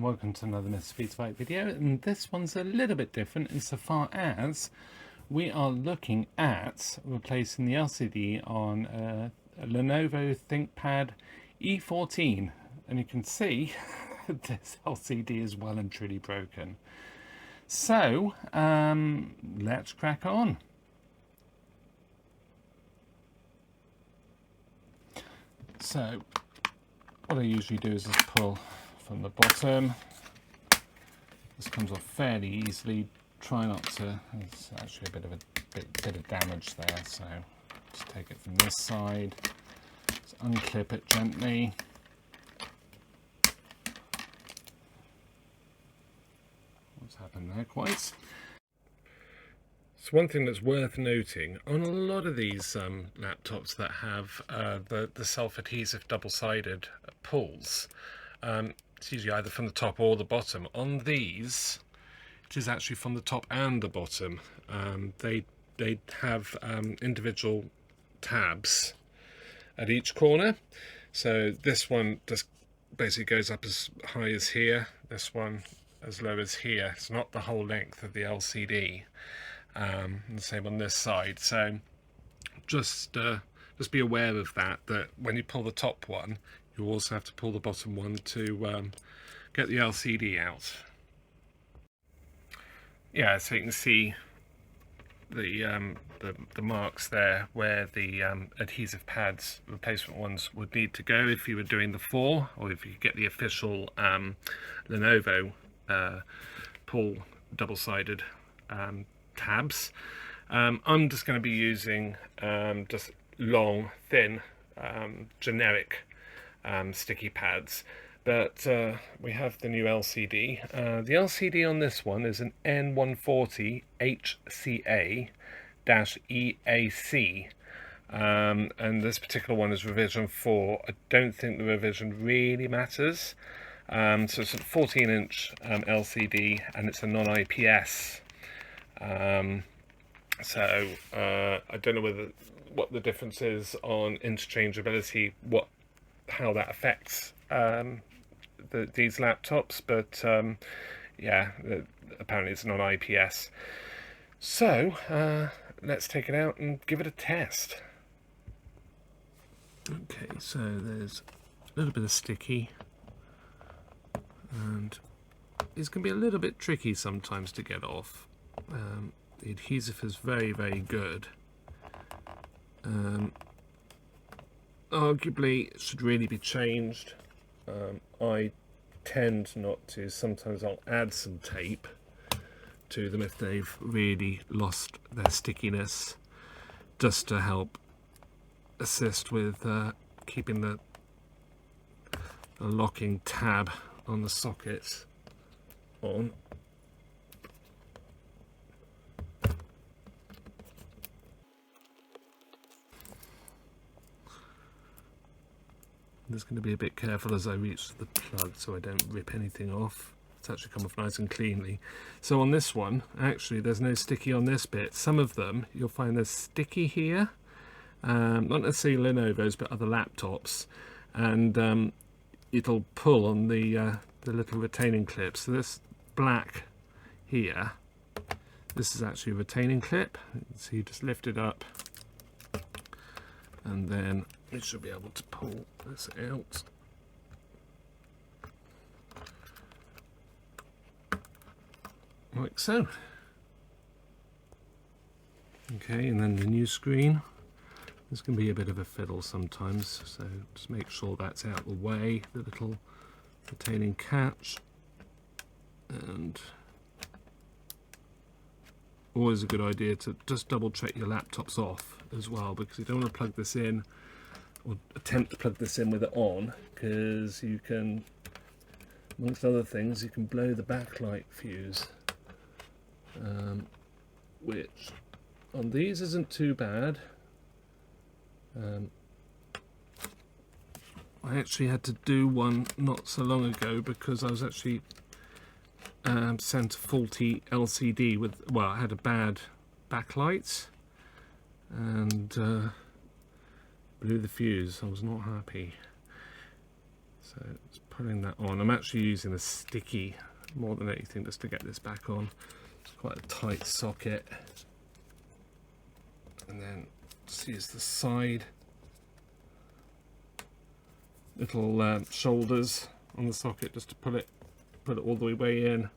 welcome to another Mr. Beats Bike video, and this one's a little bit different insofar as we are looking at replacing the LCD on a Lenovo Thinkpad E14, and you can see this LCD is well and truly broken. So let's crack on. So what I usually do is just pull from the bottom. This comes off fairly easily. Try not to, there's actually a bit of damage there, so just take it from this side, just unclip it gently. What's happened there quite? So one thing that's worth noting, on a lot of these laptops that have the self-adhesive double-sided pulls, it's usually either from the top or the bottom. On these, it is actually from the top and the bottom. They have individual tabs at each corner. So this one just basically goes up as high as here, this one as low as here. It's not the whole length of the LCD. And the same on this side, so just be aware of that when you pull the top one, you also have to pull the bottom one to get the LCD out. Yeah, so you can see the marks there where the adhesive pads, replacement ones, would need to go if you were doing the 4, or if you could get the official Lenovo pull double-sided tabs. I'm just going to be using just long, thin, generic sticky pads, but we have the new LCD. The LCD on this one is an N140 HCA-EAC, and this particular one is revision 4. I don't think the revision really matters. So it's a 14-inch LCD, and it's a non-IPS. So I don't know what the difference is on interchangeability, how that affects these laptops, but yeah, apparently it's non-IPS. So let's take it out and give it a test. Okay, so there's a little bit of sticky, and it's going to be a little bit tricky sometimes to get off. The adhesive is very, very good. Arguably it should really be changed. I tend not to. Sometimes I'll add some tape to them if they've really lost their stickiness, just to help assist with keeping the locking tab on the socket on. I'm just going to be a bit careful as I reach the plug so I don't rip anything off. It's actually come off nice and cleanly. So on this one, actually there's no sticky on this bit. Some of them you'll find there's sticky here, not necessarily Lenovo's but other laptops, and it'll pull on the little retaining clip. So this black here, this is actually a retaining clip. So you just lift it up, and then you should be able to pull this out. Like so. Okay, and then the new screen. This can be a bit of a fiddle sometimes, so just make sure that's out of the way, the little retaining catch. And always a good idea to just double check your laptops off as well, because you don't want to plug this in or attempt to plug this in with it on, because you can, amongst other things, you can blow the backlight fuse, which on these isn't too bad. I actually had to do one not so long ago because I was actually sent a faulty LCD with, well, I had a bad backlight and blew the fuse. I was not happy. So let's putting that on. I'm actually using a sticky more than anything just to get this back on. It's quite a tight socket. And then just use the side little shoulders on the socket just to put it all the way in.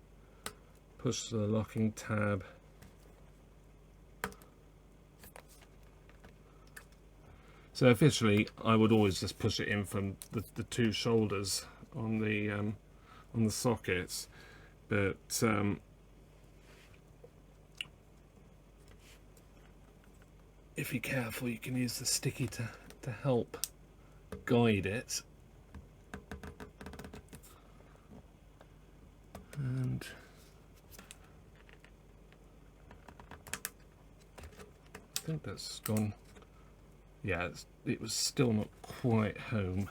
Push the locking tab. So officially, I would always just push it in from the two shoulders on the sockets, but if you're careful, you can use the sticky to help guide it. And I think that's gone. Yeah, it was still not quite home.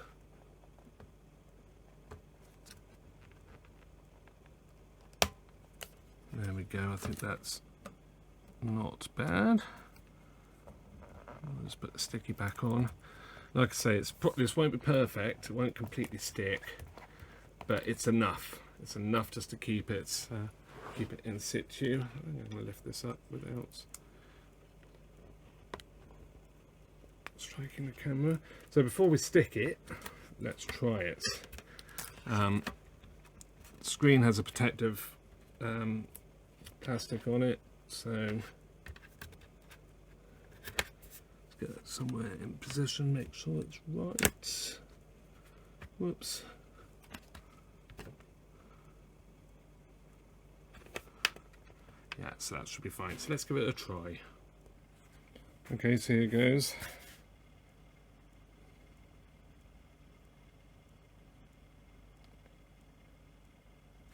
There we go, I think that's not bad. I'll just put the sticky back on. Like I say, this won't be perfect, it won't completely stick, but it's enough. It's enough just to keep it in situ. I think I'm going to lift this up without striking the camera. So before we stick it, let's try it. The screen has a protective plastic on it, so let's get it somewhere in position, make sure it's right. Whoops. Yeah, so that should be fine. So let's give it a try. Okay, so here goes.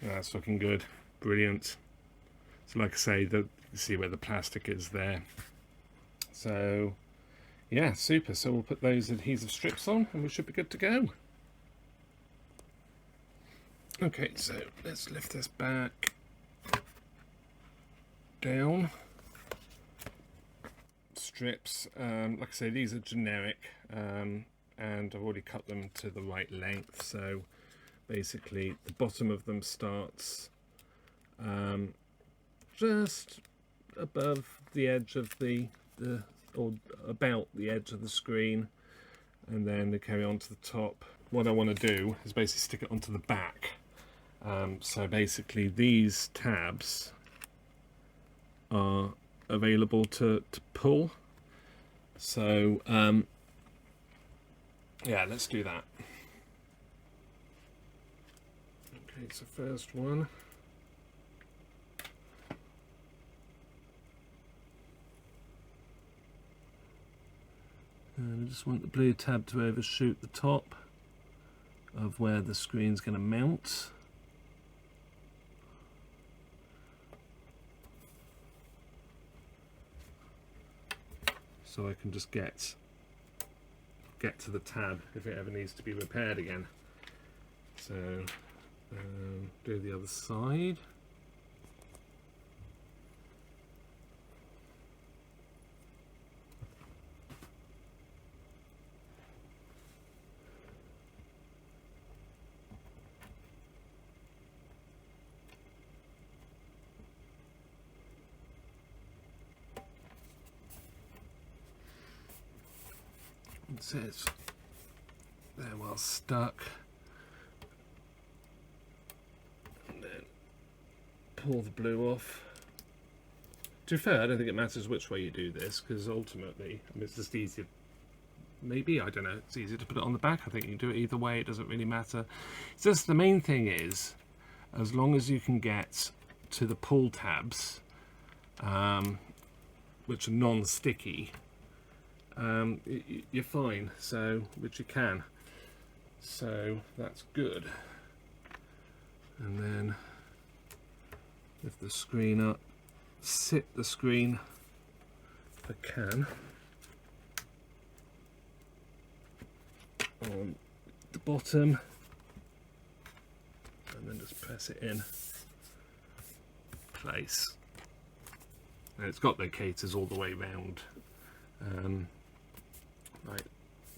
That's looking good. Brilliant. So like I say, you see where the plastic is there. So yeah, super. So we'll put those adhesive strips on and we should be good to go. Okay, so let's lift this back down. Strips, like I say, these are generic, and I've already cut them to the right length. So basically the bottom of them starts just above the edge of or about the edge of the screen, and then they carry on to the top. What I want to do is basically stick it onto the back. So basically these tabs are available to pull. So yeah, let's do that. Okay, so first one. And I just want the blue tab to overshoot the top of where the screen's going to mount. So I can just get to the tab if it ever needs to be repaired again. So do the other side. It says they're well stuck, and then pull the blue off. To be fair, I don't think it matters which way you do this, because ultimately, I mean, it's just easier. Maybe, I don't know, it's easier to put it on the back. I think you can do it either way, it doesn't really matter. It's just the main thing is, as long as you can get to the pull tabs, which are non-sticky, you're fine, so which you can, so that's good. And then lift the screen up, sit the screen if I can on the bottom, and then just press it in place. And it's got locators all the way round, like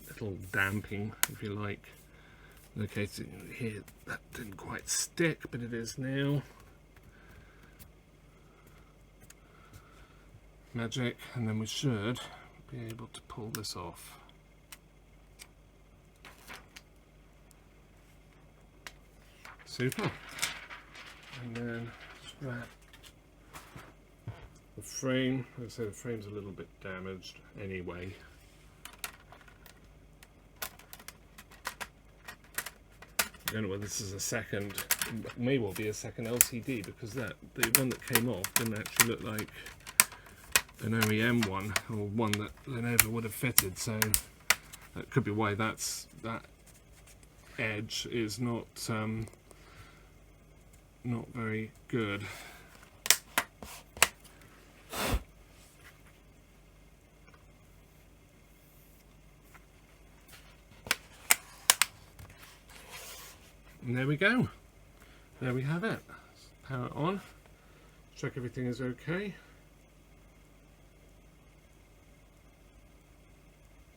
little damping, if you like, located here. That didn't quite stick, but it is now. Magic, and then we should be able to pull this off. Super. And then strap the frame. As I say, the frame's a little bit damaged anyway. I don't know whether this is a second, it may well be a second LCD, because the one that came off didn't actually look like an OEM one, or one that Lenovo would have fitted, so that could be why that edge is not very good. And there we go. There we have it. Let's power it on. Check everything is okay.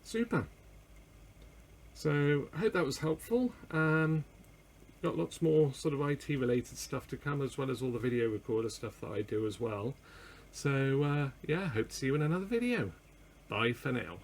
Super. So I hope that was helpful. Got lots more sort of IT related stuff to come, as well as all the video recorder stuff that I do as well. So yeah, hope to see you in another video. Bye for now.